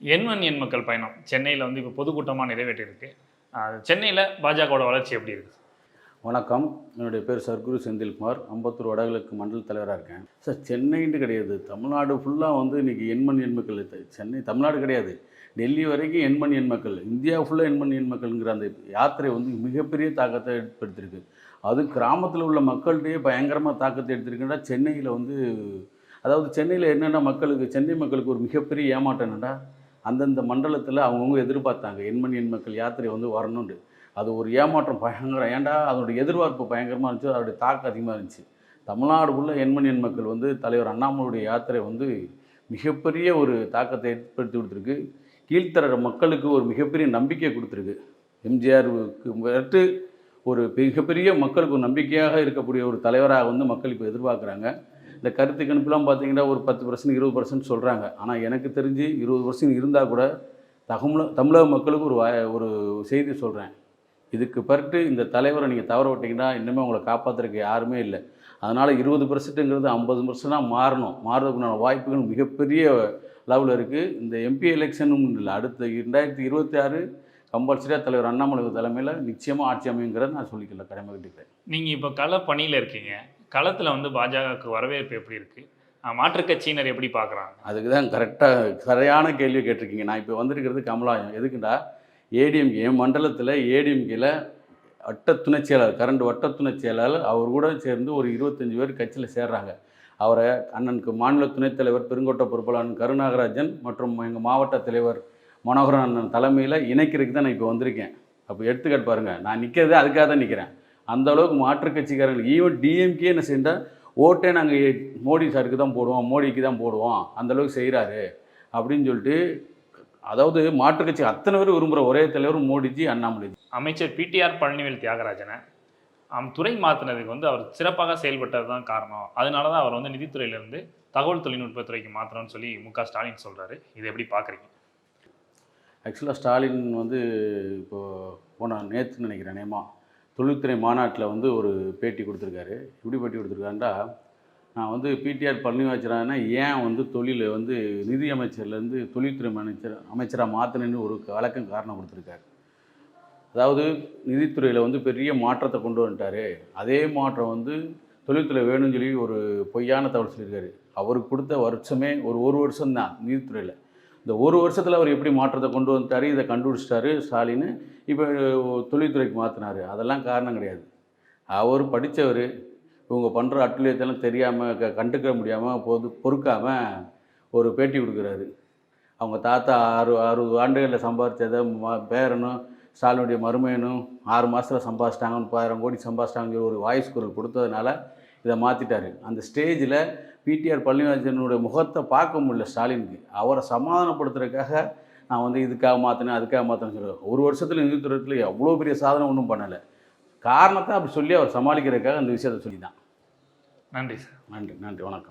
எண் எண் மக்கள் பயணம் சென்னையில் வந்து இப்போ பொதுக்கூட்டமாக நிறைவேற்றிருக்கு. சென்னையில் பாஜகவோட வளர்ச்சி எப்படி இருக்குது? வணக்கம். என்னுடைய பேர் சர்க்குரு செந்தில்குமார். அம்பத்தூர் வடகிழக்கு மண்டல தலைவராக இருக்கேன். சார், சென்னைன்ட்டு கிடையாது, தமிழ்நாடு ஃபுல்லாக வந்து இன்றைக்கி எண் மக்கள். சென்னை தமிழ்நாடு கிடையாது, டெல்லி வரைக்கும் எண் மக்கள், இந்தியா ஃபுல்லாக எண் மக்கள்ங்கிற அந்த யாத்திரை வந்து மிகப்பெரிய தாக்கத்தை ஏற்படுத்தியிருக்கு. அது கிராமத்தில் உள்ள மக்கள்கிட்டயே பயங்கரமாக தாக்கத்தை எடுத்திருக்குன்னா சென்னையில் வந்து, அதாவது சென்னையில் என்னென்னா மக்களுக்கு, சென்னை மக்களுக்கு ஒரு மிகப்பெரிய ஏமாற்றம் என்னென்னா, அந்தந்த மண்டலத்தில் அவங்கவுங்க எதிர்பார்த்தாங்க எண் மக்கள் யாத்திரை வந்து வரணுன்ட்டு. அது ஒரு ஏமாற்றம் பயங்கரம். ஏன்டா அதோடைய எதிர்பார்ப்பு பயங்கரமாக இருந்துச்சு, அதோடைய தாக்கம் அதிகமாக இருந்துச்சு. தமிழ்நாடு உள்ள எண் மக்கள் வந்து தலைவர் அண்ணாமலையுடைய யாத்திரை வந்து மிகப்பெரிய ஒரு தாக்கத்தை ஏற்படுத்தி கொடுத்துருக்கு. கீழ்த்தர மக்களுக்கு ஒரு மிகப்பெரிய நம்பிக்கையை கொடுத்துருக்கு. எம்ஜிஆருக்கு ஒரு மிகப்பெரிய மக்களுக்கு ஒரு நம்பிக்கையாக இருக்கக்கூடிய ஒரு தலைவராக வந்து மக்கள் இப்போ எதிர்பார்க்குறாங்க. இந்த கருத்து கணிப்புலாம் பார்த்தீங்கன்னா ஒரு 10% 20% சொல்கிறாங்க. ஆனால் எனக்கு தெரிஞ்சு 20% இருந்தால் கூட தமிழக மக்களுக்கு ஒரு செய்தி சொல்கிறேன். இதுக்கு பிறகு இந்த தலைவரை நீங்கள் தவற விட்டிங்கன்னா இன்னுமே உங்களை காப்பாற்றுறதுக்கு யாருமே இல்லை. அதனால் 20%ங்கிறது 50%ஆக மாறுறதுக்குண்டான வாய்ப்புகள் மிகப்பெரிய லெவலில் இருக்குது. இந்த எம்பி எலெக்ஷனும் இல்லை, அடுத்த 2026 கம்பல்சரியாக தலைவர் அண்ணாமலை தலைமையில் நிச்சயமாக ஆட்சி அமைங்கிறத நான் சொல்லிக்கல, கடமைப்பட்டுக்கிறேன். நீங்கள் இப்போ கள பணியில் இருக்கீங்க, களத்தில் வந்து பாஜகவுக்கு வரவேற்பு எப்படி இருக்குது? மாற்றுக் கட்சியினர் எப்படி பார்க்குறாங்க? அதுக்கு தான் சரியான கேள்வி கேட்டிருக்கீங்க. நான் இப்போ வந்திருக்கிறது கமலாயம். எதுக்குண்டா, ஏடிஎம்கே என் மண்டலத்தில் ஏடிஎம்கேல வட்ட துணைச் செயலாளர், கரண்ட் வட்ட துணைச் செயலாளர் அவர் கூட சேர்ந்து ஒரு 25 பேர் கட்சியில் சேர்றாங்க. அவரை அண்ணனுக்கு மாநில துணைத் தலைவர் பெருங்கோட்டை பொறுப்பாளர் கருநாகராஜன் மற்றும் எங்கள் மாவட்ட தலைவர் மனோகரன் அண்ணன் தலைமையில் இணைக்கிறதுக்கு தான் நான் இப்போ வந்திருக்கேன். அப்போ எடுத்துக்காட்டு பாருங்கள், நான் நிற்கிறதே அதுக்காக தான் நிற்கிறேன். அந்தளவுக்கு மாற்றுக் கட்சிக்காரர்கள், ஈவன் டிஎம்கே என்ன செஞ்சால் ஓட்டே நாங்கள் மோடி சாருக்கு தான் போடுவோம், மோடிக்கு தான் போடுவோம், அந்தளவுக்கு செய்கிறாரு அப்படின்னு சொல்லிட்டு, அதாவது மாற்றுக் கட்சி அத்தனை பேர் விரும்புகிற ஒரே தலைவர் மோடிஜி, அண்ணாமலைஜி. அமைச்சர் பிடிஆர் பழனிவேல் தியாகராஜனை துறை மாற்றினதுக்கு வந்து அவர் சிறப்பாக செயல்பட்டது தான் காரணம். அதனால தான் அவர் வந்து நிதித்துறையிலேருந்து தகவல் தொழில்நுட்பத்துறைக்கு மாற்றணும்னு சொல்லி ஸ்டாலின் சொல்கிறாரு. இதை எப்படி பார்க்குறீங்க? ஆக்சுவலாக ஸ்டாலின் வந்து இப்போது நேற்று நினைக்கிறேன், தொழில்துறை மாநாட்டில் வந்து ஒரு பேட்டி கொடுத்துருக்காரு. எப்படி பேட்டி கொடுத்துருக்காருன்றா, நான் வந்து பிடிஆர் பழனிவேல்னா ஏன் வந்து தொழில் வந்து நிதி அமைச்சர்லேருந்து தொழில்துறை அமைச்சராக மாற்றினு ஒரு காரணம் கொடுத்துருக்காரு. அதாவது நிதித்துறையில் வந்து பெரிய மாற்றத்தை கொண்டு வந்துட்டார். அதே மாற்றம் வந்து தொழில்துறை வேணும்னு சொல்லி ஒரு பொய்யான தகவல் சொல்லியிருக்காரு. அவருக்கு கொடுத்த வருஷமே ஒரு வருஷம்தான் நிதித்துறையில். இந்த ஒரு வருஷத்தில் அவர் எப்படி மாற்றத்தை கொண்டு வந்துட்டார், இதை கண்டுபிடிச்சிட்டாரு ஸ்டாலின். இப்போ தொழில்துறைக்கு மாற்றினார். அதெல்லாம் காரணம் கிடையாது. அவர் படித்தவர், இவங்க பண்ணுற அட்டுழியத்தெல்லாம் தெரியாமல் கண்டுக்க முடியாமல் பொறுக்காமல் ஒரு பேட்டி கொடுக்குறாரு. அவங்க தாத்தா 60 ஆண்டுகளில் சம்பாதிச்சதை பேரனும் ஸ்டாலினுடைய மருமையனும் 6 மாதத்தில் சம்பாதிச்சிட்டாங்க, 30,000 கோடி சம்பாதிச்சிட்டாங்கிற ஒரு வாய்ஸ் குரல் கொடுத்ததுனால இதை மாற்றிட்டார். அந்த ஸ்டேஜில் பிடிஆர் பழனிவேலுடைய முகத்தை பார்க்க முடியல ஸ்டாலினுக்கு. அவரை சமாதானப்படுத்துறதுக்காக நான் வந்து இதுக்காக மாற்றினேன், அதுக்காக மாற்றினேன்னு சொல்லுவேன். ஒரு வருஷத்தில் நிதித்துறையில் எவ்வளோ பெரிய சாதனை ஒன்றும் பண்ணலை. காரணத்தை அப்படி சொல்லி அவர் சமாளிக்கிறதுக்காக அந்த விஷயத்தை சொல்லி தான். நன்றி சார். நன்றி, வணக்கம்.